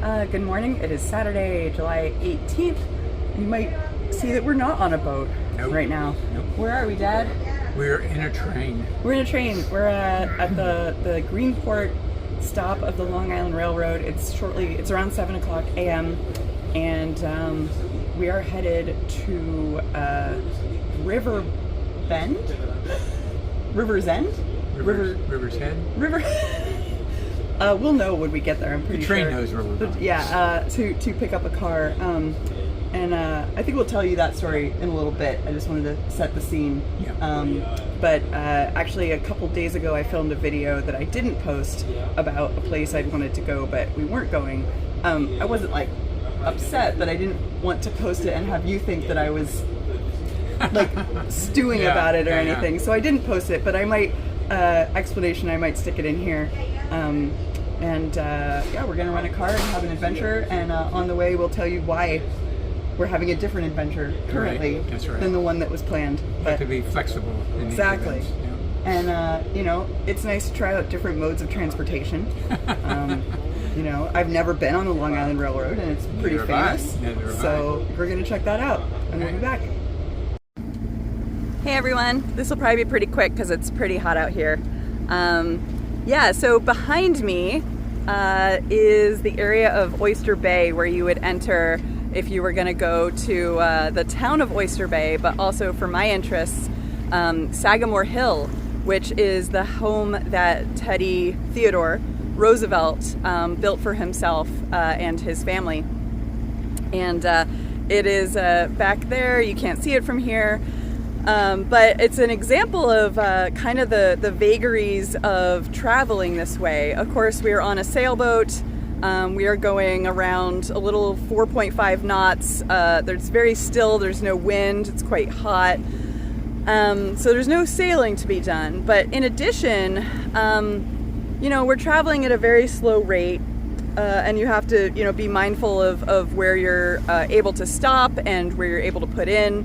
Good morning. It is Saturday, July 18th. You might see that we're not on a boat right now. Nope. Where are we, Dad? We're in a train. We're in a train. We're at the Greenport stop of the Long Island Railroad. It's around 7 o'clock a.m. and we are headed to River Bend? River's End? River's Head? River. We'll know when we get there. I'm pretty sure. The train knows where we're going. Yeah, to pick up a car. And I think we'll tell you that story in a little bit. I just wanted to set the scene. Yeah. But actually, a couple days ago, I filmed a video that I didn't post about a place I'd wanted to go, but we weren't going. I wasn't like upset, but I didn't want to post it and have you think that I was like stewing about it or anything. So I didn't post it, but I might I might stick it in here. We're gonna rent a car and have an adventure, and on the way we'll tell you why we're having a different adventure currently than the one that was planned. But have to be flexible in exactly. these events, And it's nice to try out different modes of transportation. I've never been on the Long Island Railroad, and it's pretty famous. So we're gonna check that out, and we'll be back. Hey everyone, this will probably be pretty quick because it's pretty hot out here. So behind me is the area of Oyster Bay where you would enter if you were going to go to the town of Oyster Bay, but also for my interests, Sagamore Hill, which is the home that Teddy Theodore Roosevelt built for himself and his family. And it is back there. You can't see it from here. But it's an example of kind of the vagaries of traveling this way. Of course, we are on a sailboat. We are going around a little 4.5 knots. There's very still, there's no wind, it's quite hot. So there's no sailing to be done. But in addition, we're traveling at a very slow rate. And you have to, be mindful of where you're able to stop and where you're able to put in.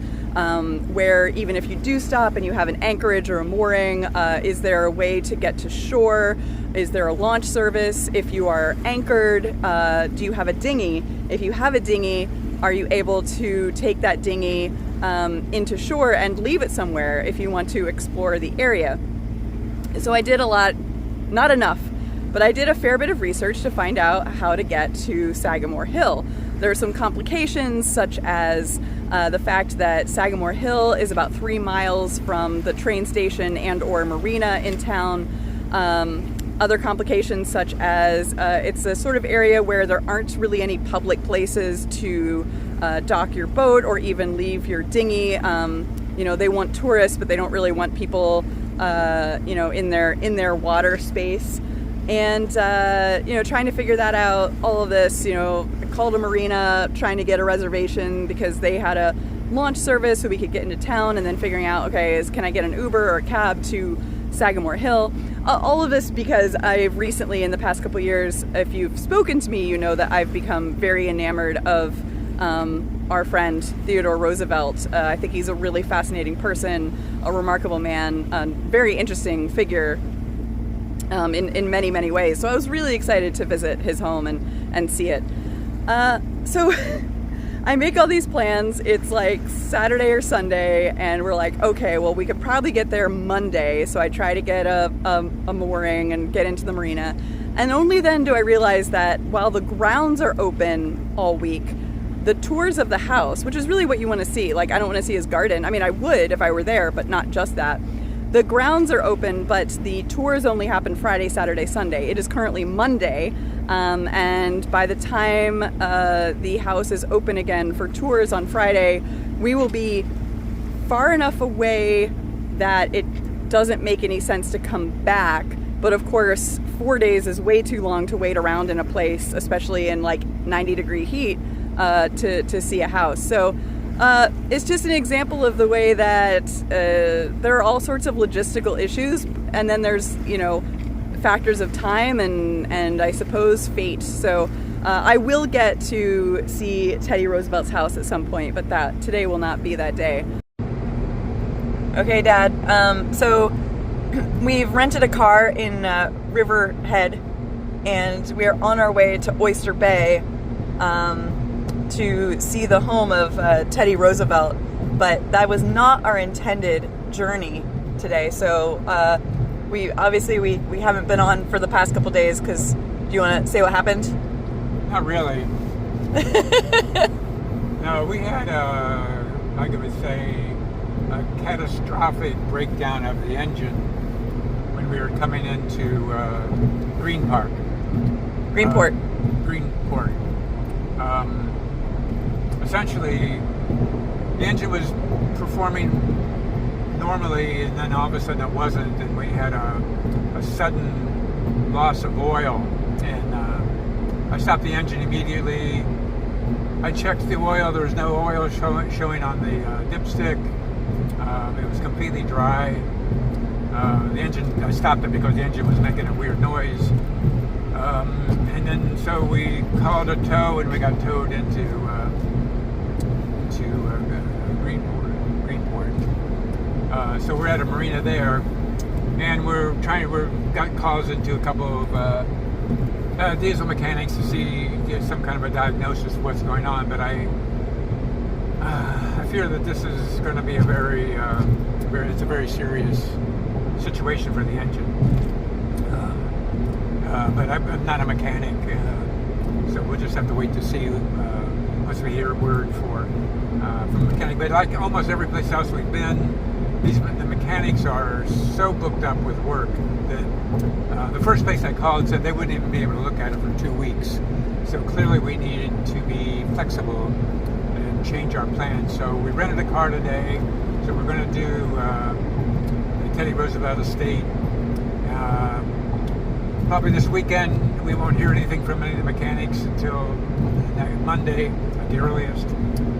Where even if you do stop and you have an anchorage or a mooring, is there a way to get to shore? Is there a launch service? If you are anchored, do you have a dinghy? If you have a dinghy, are you able to take that dinghy into shore and leave it somewhere if you want to explore the area? So I did a lot, not enough, but I did a fair bit of research to find out how to get to Sagamore Hill. There are some complications, such as the fact that Sagamore Hill is about 3 miles from the train station and or marina in town. Other complications, such as it's a sort of area where there aren't really any public places to dock your boat or even leave your dinghy. They want tourists, but they don't really want people, in their water space. And, trying to figure that out, all of this, I called a marina, trying to get a reservation because they had a launch service so we could get into town, and then figuring out, can I get an Uber or a cab to Sagamore Hill? All of this because I've recently, in the past couple years, if you've spoken to me, you know that I've become very enamored of our friend Theodore Roosevelt. I think he's a really fascinating person, a remarkable man, a very interesting figure. In many, many ways. So I was really excited to visit his home and see it. So I make all these plans. It's like Saturday or Sunday, and we're like, okay, well, we could probably get there Monday. So I try to get a mooring and get into the marina. And only then do I realize that while the grounds are open all week, the tours of the house, which is really what you want to see. Like, I don't want to see his garden. I mean, I would if I were there, but not just that. The grounds are open, but the tours only happen Friday, Saturday, Sunday. It is currently Monday, and by the time the house is open again for tours on Friday, we will be far enough away that it doesn't make any sense to come back. But of course, 4 days is way too long to wait around in a place, especially in like 90-degree heat, to see a house. So it's just an example of the way that there are all sorts of logistical issues, and then there's, factors of time and I suppose fate. So I will get to see Teddy Roosevelt's house at some point, but today will not be that day. Okay, Dad. So we've rented a car in Riverhead, and we are on our way to Oyster Bay to see the home of Teddy Roosevelt. But that was not our intended journey today. So we haven't been on for the past couple days. Because do you want to say what happened? Not really. No, we had I would say, a catastrophic breakdown of the engine when we were coming into Greenport. Greenport. Essentially, the engine was performing normally, and then all of a sudden it wasn't, and we had a sudden loss of oil. And I stopped the engine immediately. I checked the oil. There was no oil showing on the dipstick. It was completely dry. The engine, I stopped it because the engine was making a weird noise. And then so we called a tow, and we got towed into Greenport. So we're at a marina there, and we're got calls into a couple of diesel mechanics to get some kind of a diagnosis of what's going on. But I fear that this is going to be a very serious situation for the engine. But I'm not a mechanic, so we'll just have to wait to see once we hear a word from a mechanic. But like almost every place else we've been, the mechanics are so booked up with work that the first place I called said they wouldn't even be able to look at it for 2 weeks. So clearly we needed to be flexible and change our plans. So we rented a car today. So we're going to do the Teddy Roosevelt estate. Probably this weekend. We won't hear anything from any of the mechanics until Monday at the earliest.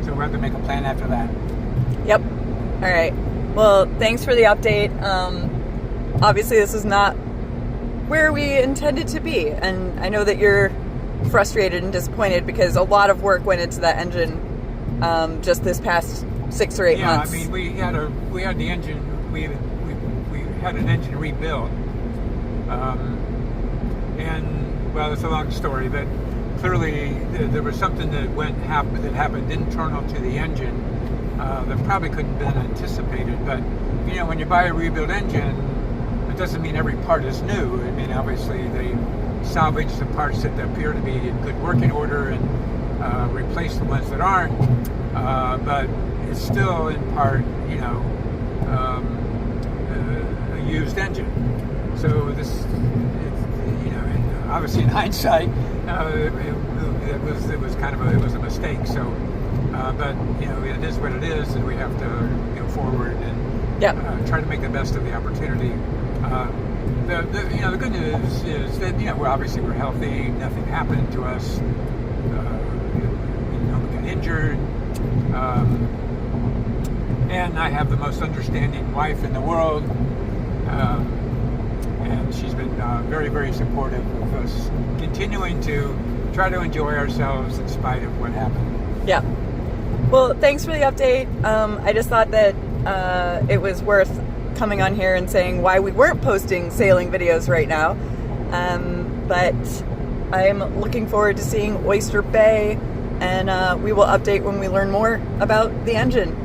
So we'll have to make a plan after that. Yep. All right. Well, thanks for the update. Obviously, this is not where we intended to be, and I know that you're frustrated and disappointed because a lot of work went into that engine just this past 6 or 8 months. Yeah, I mean, we had the engine. We had an engine rebuilt. And well, it's a long story, but clearly there was something that happened internal to the engine that probably couldn't have been anticipated. But you know, when you buy a rebuilt engine, it doesn't mean every part is new. I mean, obviously they salvage the parts that appear to be in good working order and replace the ones that aren't. But it's still in part, you know, a used engine. So this. Obviously, in hindsight, it was a mistake. So, but you know, it is what it is, and we have to go forward and try to make the best of the opportunity. The good news is that we're healthy. Nothing happened to us. We got injured, and I have the most understanding wife in the world. And she's been very, very supportive of us continuing to try to enjoy ourselves in spite of what happened. Yeah. Well, thanks for the update. I just thought that it was worth coming on here and saying why we weren't posting sailing videos right now. But I'm looking forward to seeing Oyster Bay, and we will update when we learn more about the engine.